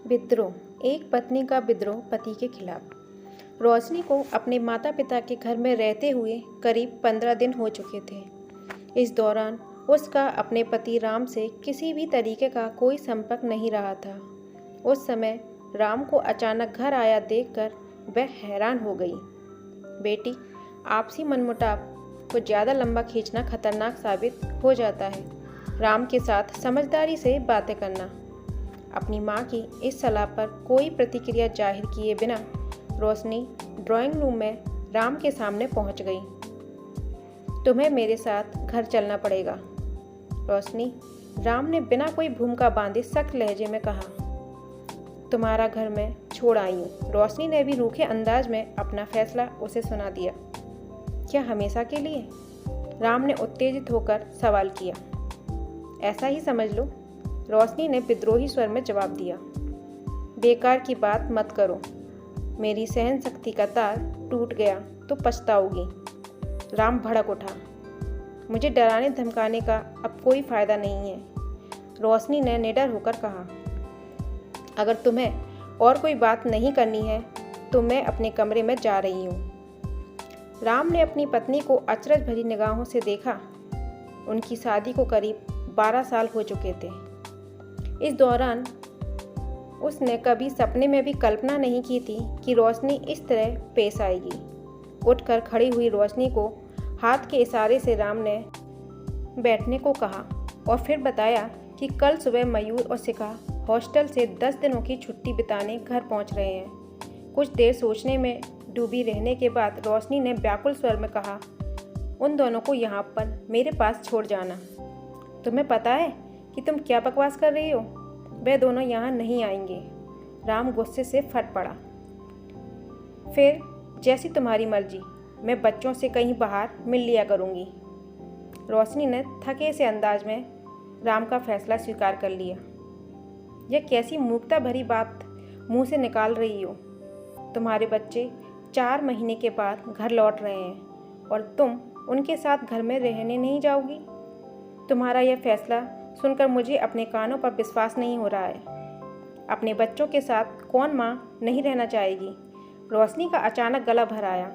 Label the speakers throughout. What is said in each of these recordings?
Speaker 1: विद्रोह। एक पत्नी का विद्रोह पति के खिलाफ। रोशनी को अपने माता पिता के घर में रहते हुए करीब 15 दिन हो चुके थे। इस दौरान उसका अपने पति राम से किसी भी तरीके का कोई संपर्क नहीं रहा था। उस समय राम को अचानक घर आया देखकर वह हैरान हो गई। बेटी, आपसी मनमुटाव को ज़्यादा लंबा खींचना खतरनाक साबित हो जाता है। राम के साथ समझदारी से बातें करना। अपनी माँ की इस सलाह पर कोई प्रतिक्रिया जाहिर किए बिना रोशनी ड्राइंग रूम में राम के सामने पहुँच गई। तुम्हें मेरे साथ घर चलना पड़ेगा, रोशनी, राम ने बिना कोई भूमिका बांधे सख्त लहजे में कहा। तुम्हारा घर मैं छोड़ आई हूँ, रोशनी ने भी रूखे अंदाज में अपना फैसला उसे सुना दिया। क्या हमेशा के लिए? राम ने उत्तेजित होकर सवाल किया। ऐसा ही समझ लो, रोशनी ने विद्रोही स्वर में जवाब दिया। बेकार की बात मत करो, मेरी सहन शक्ति का तार टूट गया तो पछताओगी। राम भड़क उठा। मुझे डराने धमकाने का अब कोई फायदा नहीं है, रोशनी ने निडर होकर कहा। अगर तुम्हें और कोई बात नहीं करनी है तो मैं अपने कमरे में जा रही हूँ। राम ने अपनी पत्नी को अचरज भरी निगाहों से देखा। उनकी शादी को करीब 12 साल हो चुके थे। इस दौरान उसने कभी सपने में भी कल्पना नहीं की थी कि रोशनी इस तरह पेश आएगी। उठकर खड़ी हुई रोशनी को हाथ के इशारे से राम ने बैठने को कहा और फिर बताया कि कल सुबह मयूर और शिखा हॉस्टल से 10 दिनों की छुट्टी बिताने घर पहुंच रहे हैं। कुछ देर सोचने में डूबी रहने के बाद रोशनी ने व्याकुल स्वर में कहा, उन दोनों को यहाँ पर मेरे पास छोड़ जाना। तुम्हें पता है कि तुम क्या बकवास कर रही हो? वे दोनों यहाँ नहीं आएंगे। राम गुस्से से फट पड़ा। फिर जैसी तुम्हारी मर्जी, मैं बच्चों से कहीं बाहर मिल लिया करूँगी। रोशनी ने थके से अंदाज में राम का फैसला स्वीकार कर लिया। यह कैसी मूर्खता भरी बात मुंह से निकाल रही हो? तुम्हारे बच्चे 4 महीने के बाद घर लौट रहे हैं और तुम उनके साथ घर में रहने नहीं जाओगी? तुम्हारा यह फैसला सुनकर मुझे अपने कानों पर विश्वास नहीं हो रहा है। अपने बच्चों के साथ कौन माँ नहीं रहना चाहेगी? रोशनी का अचानक गला भर आया।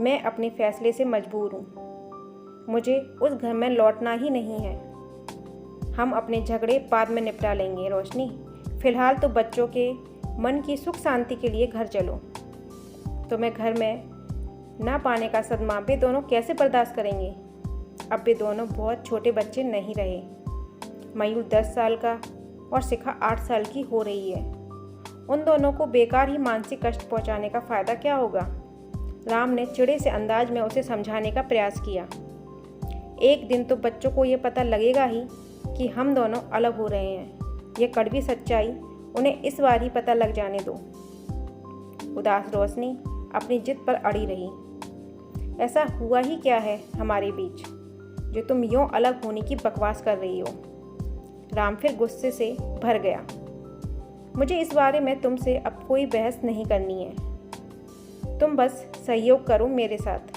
Speaker 1: मैं अपने फैसले से मजबूर हूँ। मुझे उस घर में लौटना ही नहीं है। हम अपने झगड़े बाद में निपटा लेंगे रोशनी। फिलहाल तो बच्चों के मन की सुख शांति के लिए घर चलो। तुम्हें घर में ना पाने का सदमा वे दोनों कैसे बर्दाश्त करेंगे? अब वे दोनों बहुत छोटे बच्चे नहीं रहे। मयूर 10 साल का और शिखा 8 साल की हो रही है। उन दोनों को बेकार ही मानसिक कष्ट पहुंचाने का फ़ायदा क्या होगा? राम ने चिढ़े से अंदाज में उसे समझाने का प्रयास किया। एक दिन तो बच्चों को ये पता लगेगा ही कि हम दोनों अलग हो रहे हैं। ये कड़वी सच्चाई उन्हें इस बार ही पता लग जाने दो। उदास रोशनी अपनी जिद पर अड़ी रही। ऐसा हुआ ही क्या है हमारे बीच जो तुम यूं अलग होने की बकवास कर रही हो? राम फिर गुस्से से भर गया। मुझे इस बारे में तुमसे अब कोई बहस नहीं करनी है। तुम बस सहयोग करो मेरे साथ।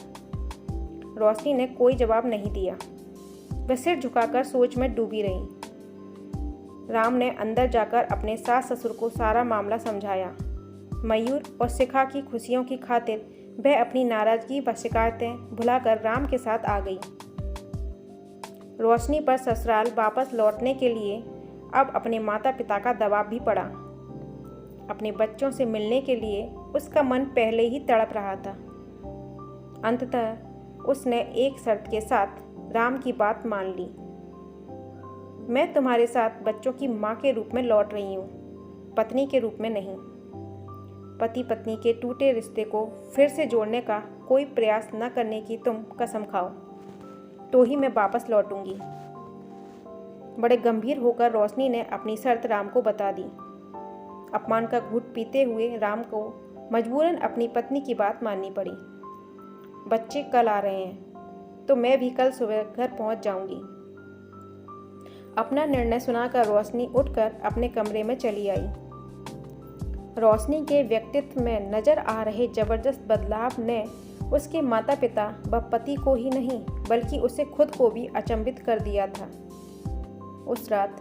Speaker 1: रोशनी ने कोई जवाब नहीं दिया। वह सिर झुकाकर सोच में डूबी रही। राम ने अंदर जाकर अपने सास ससुर को सारा मामला समझाया। मयूर और शिखा की खुशियों की खातिर वह अपनी नाराज़गी व शिकायतें भुलाकर राम के साथ आ गई। रोशनी पर ससुराल वापस लौटने के लिए अब अपने माता पिता का दबाव भी पड़ा। अपने बच्चों से मिलने के लिए उसका मन पहले ही तड़प रहा था। अंततः उसने एक शर्त के साथ राम की बात मान ली। मैं तुम्हारे साथ बच्चों की माँ के रूप में लौट रही हूँ, पत्नी के रूप में नहीं। पति पत्नी के टूटे रिश्ते को फिर से जोड़ने का कोई प्रयास न करने की तुम कसम खाओ तो ही मैं वापस लौटूंगी। बड़े गंभीर होकर रोशनी ने अपनी शर्त राम को बता दी। अपमान का घूंट पीते हुए राम को मजबूरन अपनी पत्नी की बात माननी पड़ी। बच्चे कल आ रहे हैं तो मैं भी कल सुबह घर पहुंच जाऊंगी। अपना निर्णय सुनाकर रोशनी उठकर अपने कमरे में चली आई। रोशनी के व्यक्तित्व में नजर आ रहे जबरदस्त बदलाव ने उसके माता पिता व पति को ही नहीं बल्कि उसे खुद को भी अचंभित कर दिया था। उस रात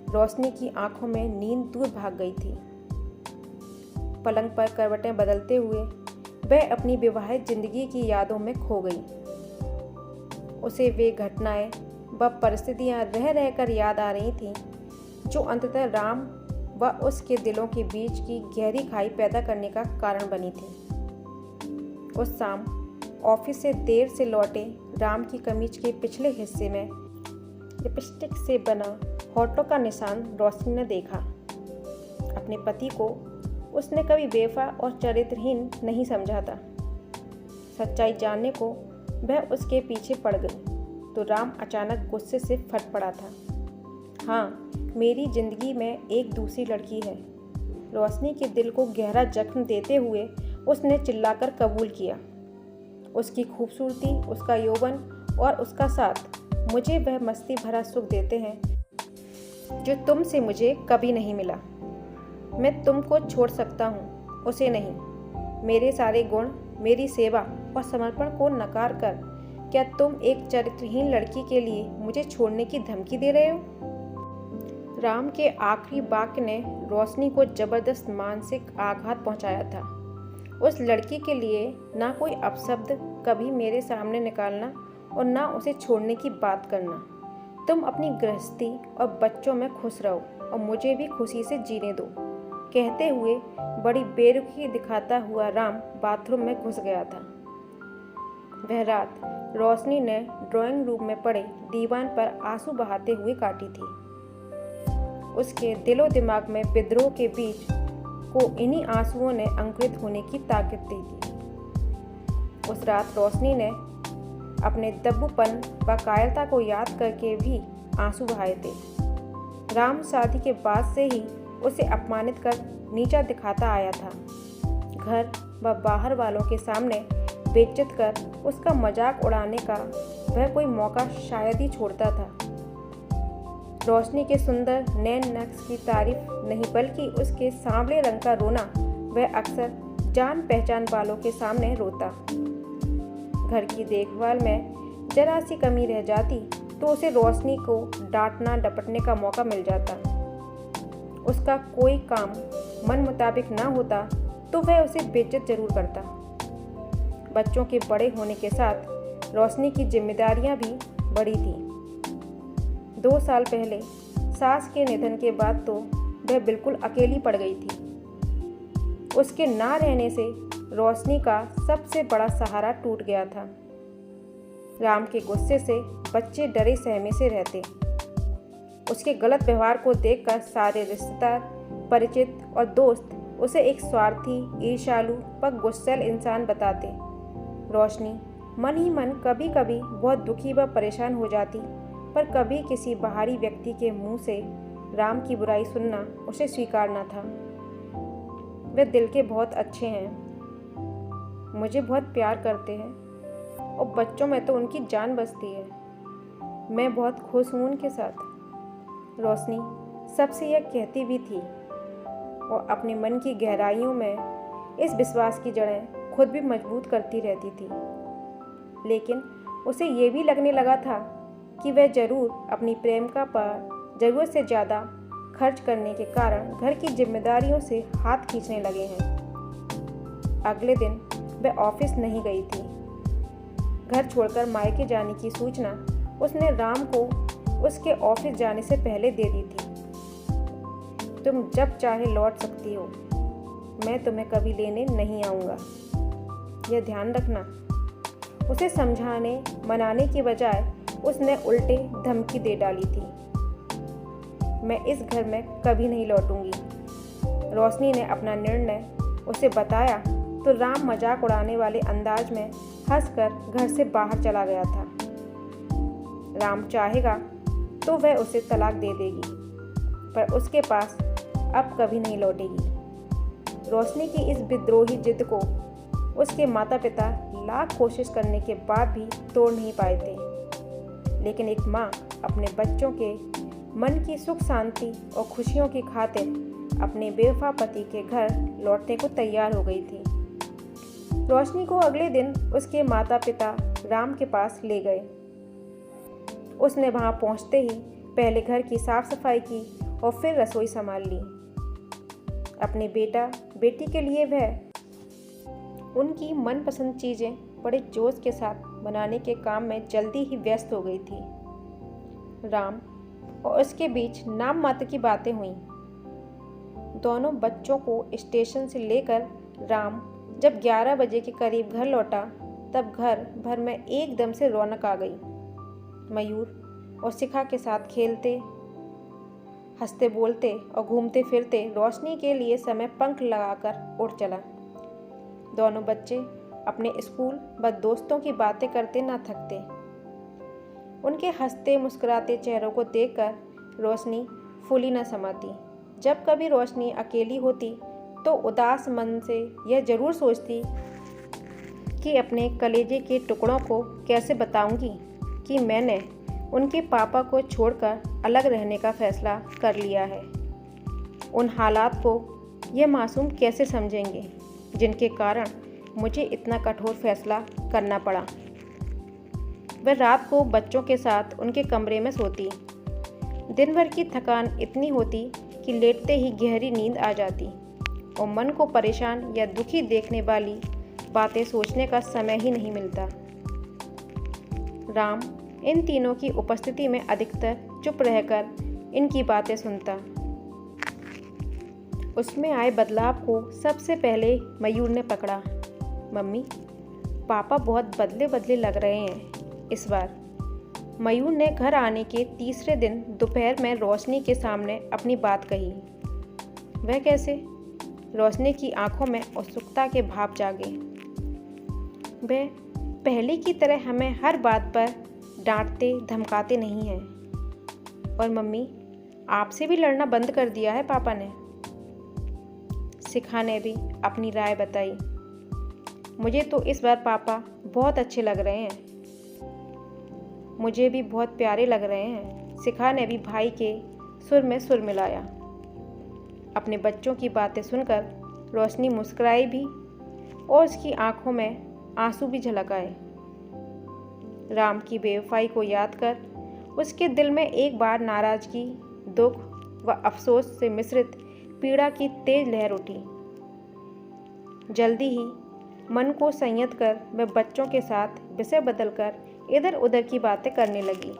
Speaker 1: रोशनी की आंखों में नींद दूर भाग गई थी। पलंग पर करवटें बदलते हुए वह अपनी विवाहित जिंदगी की यादों में खो गई। उसे वे घटनाएं व परिस्थितियां रह रहकर याद आ रही थीं जो अंततः राम व उसके दिलों के बीच की गहरी खाई पैदा करने का कारण बनी थी। उस शाम ऑफिस से देर से लौटे राम की कमीज के पिछले हिस्से में लिपस्टिक से बना होठों का निशान रोशनी ने देखा। अपने पति को उसने कभी बेवफा और चरित्रहीन नहीं समझा था। सच्चाई जानने को वह उसके पीछे पड़ गई तो राम अचानक गुस्से से फट पड़ा था। हाँ, मेरी जिंदगी में एक दूसरी लड़की है। रोशनी के दिल को गहरा जख्म देते हुए उसने चिल्लाकर कबूल किया। उसकी खूबसूरती, उसका यौवन और उसका साथ मुझे वह मस्ती भरा सुख देते हैं जो तुमसे मुझे कभी नहीं मिला। मैं तुमको छोड़ सकता हूँ, उसे नहीं। मेरे सारे गुण, मेरी सेवा और समर्पण को नकार कर क्या तुम एक चरित्रहीन लड़की के लिए मुझे छोड़ने की धमकी दे रहे हो? राम के आखिरी वाक्य ने रोशनी को जबरदस्त मानसिक आघात पहुंचाया था। उस लड़की के लिए ना कोई अपशब्द कभी मेरे सामने निकालना और ना उसे छोड़ने की बात करना। तुम अपनी गृहस्थी और बच्चों में खुश रहो और मुझे भी खुशी से जीने दो। कहते हुए बड़ी बेरुखी दिखाता हुआ राम बाथरूम में घुस गया था। वह रात रोशनी ने ड्राइंग रूम में पड़े दीवान पर आंसू बहाते हुए काटी थी। उसके दिलो दिमाग में विद्रोह के बीज को इन्हीं आंसुओं ने अंकुरित होने की ताकत दी थी। उस रात रोशनी ने अपने दब्बूपन व कायरता को याद करके भी आंसू बहाए थे। राम शादी के बाद से ही उसे अपमानित कर नीचा दिखाता आया था। घर व बाहर वालों के सामने बेइज्जत कर उसका मजाक उड़ाने का वह कोई मौका शायद ही छोड़ता था। रोशनी के सुंदर नैन नक्श की तारीफ नहीं बल्कि उसके सांवले रंग का रोना वह अक्सर जान पहचान वालों के सामने रोता। घर की देखभाल में जरा सी कमी रह जाती तो उसे रोशनी को डांटना डपटने का मौका मिल जाता। उसका कोई काम मन मुताबिक ना होता तो वह उसे बेइज्जत जरूर करता। बच्चों के बड़े होने के साथ रोशनी की जिम्मेदारियां भी बढ़ी थीं। 2 साल पहले सास के निधन के बाद तो वह बिल्कुल अकेली पड़ गई थी। उसके ना रहने से रोशनी का सबसे बड़ा सहारा टूट गया था। राम के गुस्से से बच्चे डरे सहमे से रहते। उसके गलत व्यवहार को देखकर सारे रिश्तेदार, परिचित और दोस्त उसे एक स्वार्थी, ईर्ष्यालु व गुस्सैल इंसान बताते। रोशनी मन ही मन कभी कभी बहुत दुखी व परेशान हो जाती, पर कभी किसी बाहरी व्यक्ति के मुंह से राम की बुराई सुनना उसे स्वीकार न था। वे दिल के बहुत अच्छे हैं, मुझे बहुत प्यार करते हैं और बच्चों में तो उनकी जान बसती है। मैं बहुत खुश हूँ उनके साथ। रोशनी सबसे यह कहती भी थी और अपने मन की गहराइयों में इस विश्वास की जड़ें खुद भी मजबूत करती रहती थी। लेकिन उसे ये भी लगने लगा था कि वह जरूर अपनी प्रेमिका पर ज़रूरत से ज़्यादा खर्च करने के कारण घर की जिम्मेदारियों से हाथ खींचने लगे हैं। अगले दिन वह ऑफिस नहीं गई थी। घर छोड़कर मायके जाने की सूचना उसने राम को उसके ऑफिस जाने से पहले दे दी थी। तुम जब चाहे लौट सकती हो, मैं तुम्हें कभी लेने नहीं आऊँगा, यह ध्यान रखना। उसे समझाने मनाने की बजाय उसने उल्टे धमकी दे डाली थी। मैं इस घर में कभी नहीं लौटूंगी। रोशनी ने अपना निर्णय उसे बताया तो राम मजाक उड़ाने वाले अंदाज में हंसकर घर से बाहर चला गया था। राम चाहेगा तो वह उसे तलाक दे देगी, पर उसके पास अब कभी नहीं लौटेगी। रोशनी की इस विद्रोही जिद को उसके माता पिता लाख कोशिश करने के बाद भी तोड़ नहीं पाए थे। लेकिन एक माँ अपने बच्चों के मन की सुख शांति और खुशियों की खातिर अपने बेवफा पति के घर लौटने को तैयार हो गई थी। रोशनी को अगले दिन उसके माता पिता राम के पास ले गए। उसने वहां पहुंचते ही पहले घर की साफ सफाई की और फिर रसोई संभाल ली। अपने बेटा बेटी के लिए वह उनकी मनपसंद चीज़ें बड़े जोश के साथ बनाने के काम में जल्दी ही व्यस्त हो गई थी। राम और उसके बीच नाम मात्र की बातें हुईं। दोनों बच्चों को स्टेशन से लेकर राम जब 11 बजे के करीब घर लौटा तब घर भर में एकदम से रौनक आ गई। मयूर और शिखा के साथ खेलते, हंसते बोलते और घूमते फिरते रोशनी के लिए समय पंख लगाकर उड़ चला। दोनों बच्चे अपने स्कूल व दोस्तों की बातें करते न थकते। उनके हंसते मुस्कुराते चेहरों को देखकर रोशनी फूली न समाती। जब कभी रोशनी अकेली होती तो उदास मन से यह जरूर सोचती कि अपने कलेजे के टुकड़ों को कैसे बताऊंगी कि मैंने उनके पापा को छोड़कर अलग रहने का फैसला कर लिया है। उन हालात को यह मासूम कैसे समझेंगे जिनके कारण मुझे इतना कठोर फैसला करना पड़ा। वह रात को बच्चों के साथ उनके कमरे में सोती। दिन भर की थकान इतनी होती कि लेटते ही गहरी नींद आ जाती और मन को परेशान या दुखी देखने वाली बातें सोचने का समय ही नहीं मिलता। राम इन तीनों की उपस्थिति में अधिकतर चुप रहकर इनकी बातें सुनता। उसमें आए बदलाव को सबसे पहले मयूर ने पकड़ा। मम्मी, पापा बहुत बदले बदले लग रहे हैं इस बार। मयूर ने घर आने के तीसरे दिन दोपहर में रोशनी के सामने अपनी बात कही। वह कैसे? रोशनी की आंखों में उत्सुकता के भाव जागे। वह पहले की तरह हमें हर बात पर डांटते धमकाते नहीं हैं। और मम्मी, आपसे भी लड़ना बंद कर दिया है पापा ने। शिखा ने भी अपनी राय बताई। मुझे तो इस बार पापा बहुत अच्छे लग रहे हैं। मुझे भी बहुत प्यारे लग रहे हैं। शिखा ने भी भाई के सुर में सुर मिलाया। अपने बच्चों की बातें सुनकर रोशनी मुस्कुराई भी और उसकी आंखों में आंसू भी झलक आए। राम की बेवफाई को याद कर उसके दिल में एक बार नाराजगी, दुख व अफसोस से मिश्रित पीड़ा की तेज लहर उठी। जल्दी ही मन को संयत कर वह बच्चों के साथ विषय बदलकर इधर उधर की बातें करने लगी।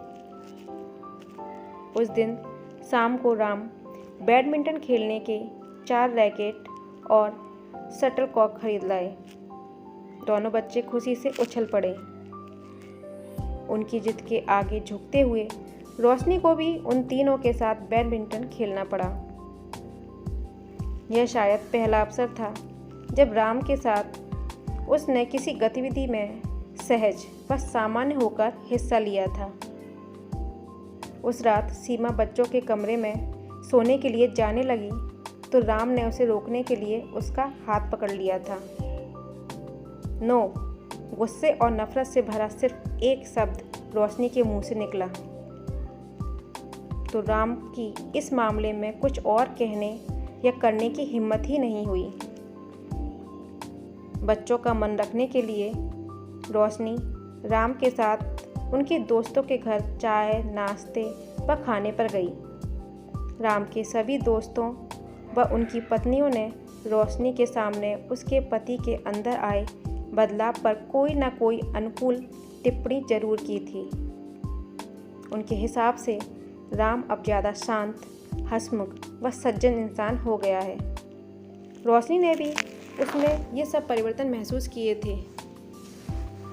Speaker 1: उस दिन शाम को राम बैडमिंटन खेलने के 4 रैकेट और शटलकॉक खरीद लाए। दोनों बच्चे खुशी से उछल पड़े। उनकी जिद के आगे झुकते हुए रोशनी को भी उन तीनों के साथ बैडमिंटन खेलना पड़ा। यह शायद पहला अवसर था जब राम के साथ उसने किसी गतिविधि में सहज व सामान्य होकर हिस्सा लिया था। उस रात सीमा बच्चों के कमरे में सोने के लिए जाने लगी तो राम ने उसे रोकने के लिए उसका हाथ पकड़ लिया था। नो, गुस्से और नफरत से भरा सिर्फ एक शब्द रोशनी के मुंह से निकला तो राम की इस मामले में कुछ और कहने या करने की हिम्मत ही नहीं हुई। बच्चों का मन रखने के लिए रोशनी राम के साथ उनके दोस्तों के घर चाय, नाश्ते व खाने पर गई। राम के सभी दोस्तों व उनकी पत्नियों ने रोशनी के सामने उसके पति के अंदर आए बदलाव पर कोई न कोई अनुकूल टिप्पणी जरूर की थी। उनके हिसाब से राम अब ज़्यादा शांत, हंसमुख व सज्जन इंसान हो गया है। रोशनी ने भी उसमें ये सब परिवर्तन महसूस किए थे,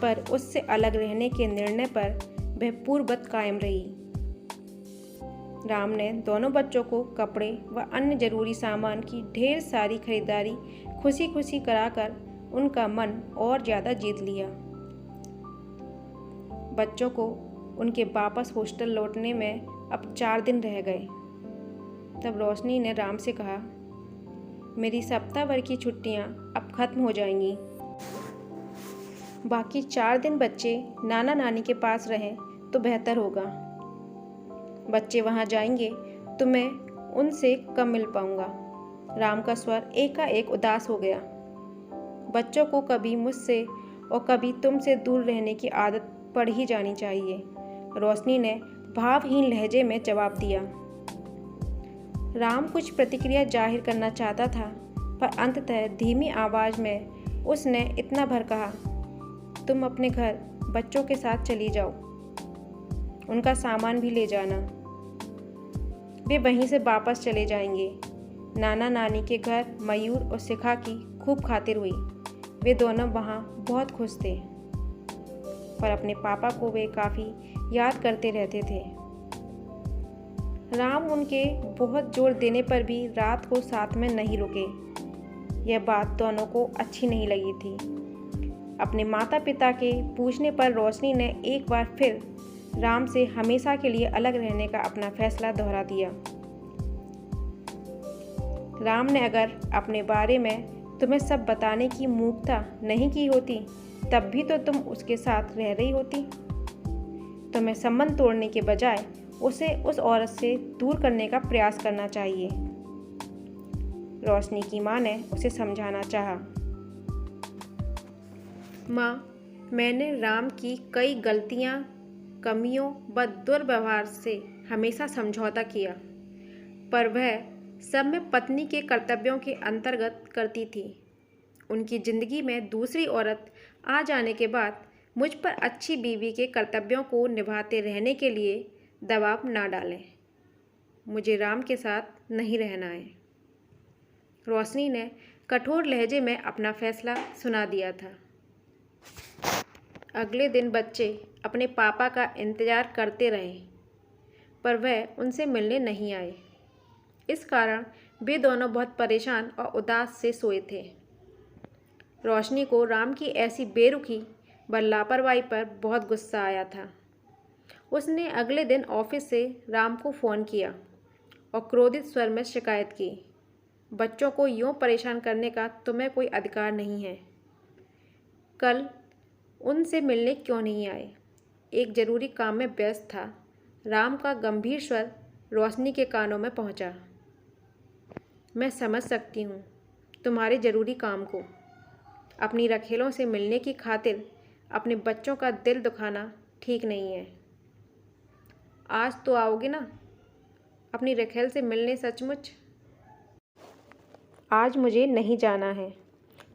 Speaker 1: पर उससे अलग रहने के निर्णय पर वह पूर्ववत कायम रही। राम ने दोनों बच्चों को कपड़े व अन्य जरूरी सामान की ढेर सारी खरीदारी खुशी खुशी कराकर उनका मन और ज़्यादा जीत लिया। बच्चों को उनके वापस हॉस्टल लौटने में अब 4 दिन रह गए। तब रोशनी ने राम से कहा, मेरी सप्ताह भर की छुट्टियां अब खत्म हो जाएंगी। बाकी 4 दिन बच्चे नाना नानी के पास रहें तो बेहतर होगा। बच्चे वहां जाएंगे तो मैं उनसे कम मिल पाऊंगा। राम का स्वर एकाएक उदास हो गया। बच्चों को कभी मुझसे और कभी तुमसे दूर रहने की आदत पड़ ही जानी चाहिए, रोशनी ने भावहीन लहजे में जवाब दिया। राम कुछ प्रतिक्रिया जाहिर करना चाहता था, पर अंततः धीमी आवाज़ में उसने इतना भर कहा, तुम अपने घर बच्चों के साथ चली जाओ, उनका सामान भी ले जाना। वे वहीं से वापस चले जाएंगे। नाना नानी के घर मयूर और शिखा की खूब खातिर हुई। वे दोनों वहाँ बहुत खुश थे, पर अपने पापा को वे काफ़ी याद करते रहते थे। राम उनके बहुत जोर देने पर भी रात को साथ में नहीं रुके। यह बात दोनों को अच्छी नहीं लगी थी। अपने माता पिता के पूछने पर रोशनी ने एक बार फिर राम से हमेशा के लिए अलग रहने का अपना फैसला दोहरा दिया। राम ने अगर अपने बारे में तुम्हें सब बताने की मूर्खता नहीं की होती, तब भी तो तुम उसके साथ रह रही होती। तुम्हें संबंध तोड़ने के बजाय उसे उस औरत से दूर करने का प्रयास करना चाहिए। रोशनी की माँ ने उसे समझाना चाहा। माँ, मैंने राम की कई गलतियाँ, कमियों व दुर्व्यवहार से हमेशा समझौता किया, पर वह सब में पत्नी के कर्तव्यों के अंतर्गत करती थी। उनकी ज़िंदगी में दूसरी औरत आ जाने के बाद मुझ पर अच्छी बीवी के कर्तव्यों को निभाते रहने के लिए दबाव ना डालें। मुझे राम के साथ नहीं रहना है। रोशनी ने कठोर लहजे में अपना फैसला सुना दिया था। अगले दिन बच्चे अपने पापा का इंतज़ार करते रहे, पर वह उनसे मिलने नहीं आए। इस कारण वे दोनों बहुत परेशान और उदास से सोए थे। रोशनी को राम की ऐसी बेरुखी व लापरवाही पर बहुत गुस्सा आया था। उसने अगले दिन ऑफिस से राम को फ़ोन किया और क्रोधित स्वर में शिकायत की, बच्चों को यूँ परेशान करने का तुम्हें कोई अधिकार नहीं है। कल उनसे मिलने क्यों नहीं आए? एक ज़रूरी काम में व्यस्त था। राम का गंभीर स्वर रोशनी के कानों में पहुंचा। मैं समझ सकती हूँ तुम्हारे ज़रूरी काम को। अपनी रखेलों से मिलने की खातिर अपने बच्चों का दिल दुखाना ठीक नहीं है। आज तो आओगे ना अपनी रखेल से मिलने? सचमुच आज मुझे नहीं जाना है,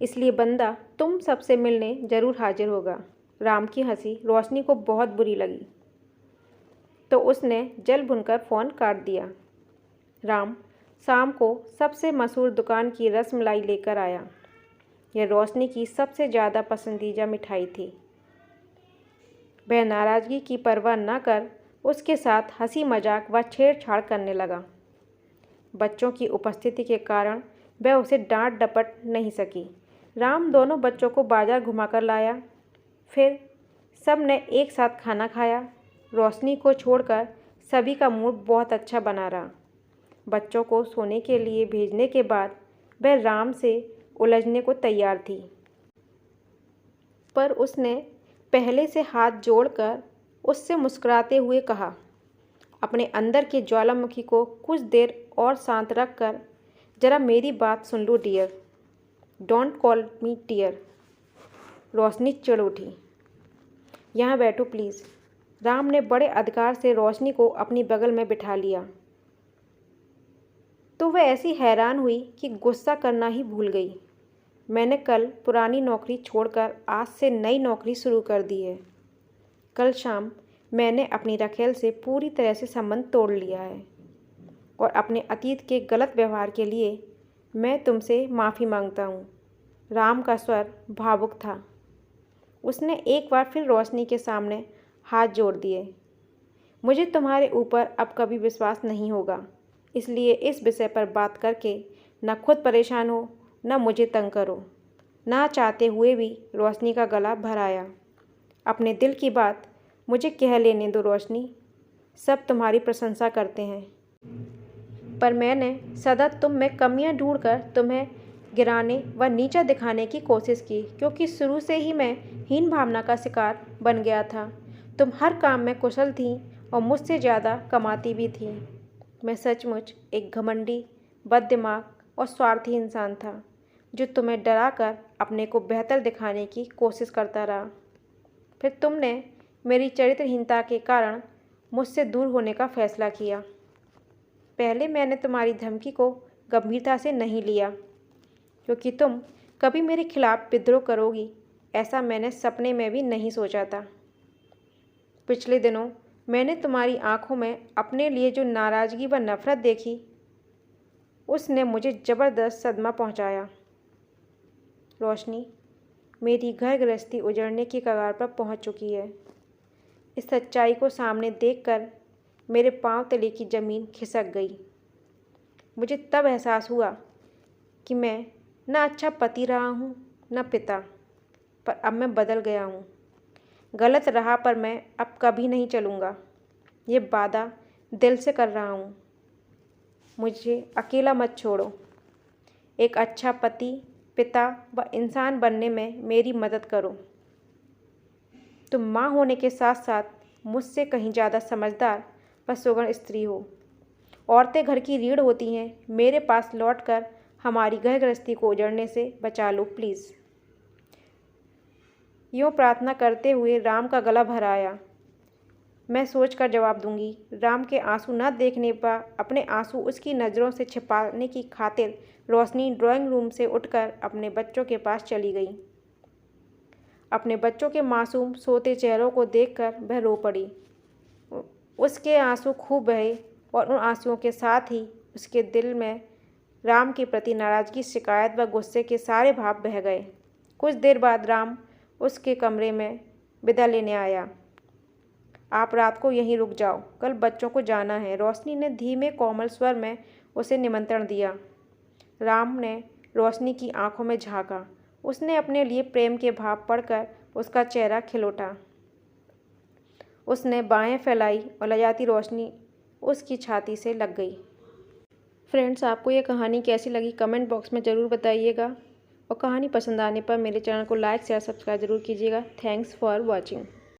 Speaker 1: इसलिए बंदा तुम सबसे मिलने ज़रूर हाजिर होगा। राम की हंसी रोशनी को बहुत बुरी लगी, तो उसने जल भुनकर फ़ोन काट दिया। राम शाम को सबसे मशहूर दुकान की रसमलाई लेकर आया। यह रोशनी की सबसे ज़्यादा पसंदीदा मिठाई थी। वह नाराज़गी की परवाह न कर उसके साथ हंसी मजाक व छेड़छाड़ करने लगा। बच्चों की उपस्थिति के कारण वह उसे डांट डपट नहीं सकी। राम दोनों बच्चों को बाजार घुमाकर लाया। फिर सब ने एक साथ खाना खाया। रोशनी को छोड़कर सभी का मूड बहुत अच्छा बना रहा। बच्चों को सोने के लिए भेजने के बाद वह राम से उलझने को तैयार थी, पर उसने पहले से हाथ जोड़कर उससे मुस्कुराते हुए कहा, अपने अंदर के ज्वालामुखी को कुछ देर और शांत रख कर ज़रा मेरी बात सुन लो dear. Don't call me dear. Roshni चिढ़ उठी। यहाँ बैठो प्लीज़। राम ने बड़े अधिकार से रोशनी को अपनी बगल में बिठा लिया, तो वह ऐसी हैरान हुई कि गुस्सा करना ही भूल गई। मैंने कल पुरानी नौकरी छोड़कर आज से नई नौकरी शुरू कर दी है। कल शाम मैंने अपनी रखेल से पूरी तरह से संबंध तोड़ लिया है और अपने अतीत के गलत व्यवहार के लिए मैं तुमसे माफ़ी मांगता हूँ। राम का स्वर भावुक था। उसने एक बार फिर रोशनी के सामने हाथ जोड़ दिए। मुझे तुम्हारे ऊपर अब कभी विश्वास नहीं होगा, इसलिए इस विषय पर बात करके न खुद परेशान हो न मुझे तंग करो। ना चाहते हुए भी रोशनी का गला भर आया। अपने दिल की बात मुझे कह लेने दो रोशनी। सब तुम्हारी प्रशंसा करते हैं, पर मैंने सदा तुम में कमियां ढूंढकर तुम्हें गिराने व नीचा दिखाने की कोशिश की, क्योंकि शुरू से ही मैं हीन भावना का शिकार बन गया था। तुम हर काम में कुशल थी और मुझसे ज़्यादा कमाती भी थी। मैं सचमुच एक घमंडी, बददिमाग और स्वार्थी इंसान था, जो तुम्हें डराकर अपने को बेहतर दिखाने की कोशिश करता रहा। फिर तुमने मेरी चरित्रहीनता के कारण मुझसे दूर होने का फैसला किया। पहले मैंने तुम्हारी धमकी को गंभीरता से नहीं लिया, क्योंकि तुम कभी मेरे खिलाफ विद्रोह करोगी ऐसा मैंने सपने में भी नहीं सोचा था। पिछले दिनों मैंने तुम्हारी आंखों में अपने लिए जो नाराज़गी व नफ़रत देखी, उसने मुझे ज़बरदस्त सदमा पहुंचाया। रोशनी, मेरी घर गृहस्थी उजड़ने की कगार पर पहुंच चुकी है। इस सच्चाई को सामने देखकर मेरे पांव तले की ज़मीन खिसक गई। मुझे तब एहसास हुआ कि मैं न अच्छा पति रहा हूँ न पिता, पर अब मैं बदल गया हूँ। गलत राह पर मैं अब कभी नहीं चलूँगा, ये वादा दिल से कर रहा हूँ। मुझे अकेला मत छोड़ो। एक अच्छा पति, पिता व इंसान बनने में मेरी मदद करो। तुम माँ होने के साथ साथ मुझसे कहीं ज़्यादा समझदार व सुगढ़ स्त्री हो। औरतें घर की रीढ़ होती हैं। मेरे पास लौटकर हमारी घर गृहस्थी को उजड़ने से बचा लो प्लीज़। यूँ प्रार्थना करते हुए राम का गला भर आया। मैं सोचकर जवाब दूंगी। राम के आंसू न देखने पर अपने आंसू उसकी नज़रों से छिपाने की खातिर रोशनी ड्राइंग रूम से उठकर अपने बच्चों के पास चली गई। अपने बच्चों के मासूम सोते चेहरों को देखकर वह रो पड़ी। उसके आंसू खूब बहे और उन आंसुओं के साथ ही उसके दिल में राम के प्रति नाराज़गी, शिकायत व गुस्से के सारे भाव बह गए। कुछ देर बाद राम उसके कमरे में विदा लेने आया। आप रात को यहीं रुक जाओ, कल बच्चों को जाना है, रोशनी ने धीमे कोमल स्वर में उसे निमंत्रण दिया। राम ने रोशनी की आंखों में झांका। उसने अपने लिए प्रेम के भाव पढ़कर उसका चेहरा खिल उठा। उसने बाहें फैलाई और लजाती रोशनी उसकी छाती से लग गई। फ्रेंड्स, आपको ये कहानी कैसी लगी कमेंट बॉक्स में ज़रूर बताइएगा, और कहानी पसंद आने पर मेरे चैनल को लाइक शेयर सब्सक्राइब ज़रूर कीजिएगा। Thanks for watching.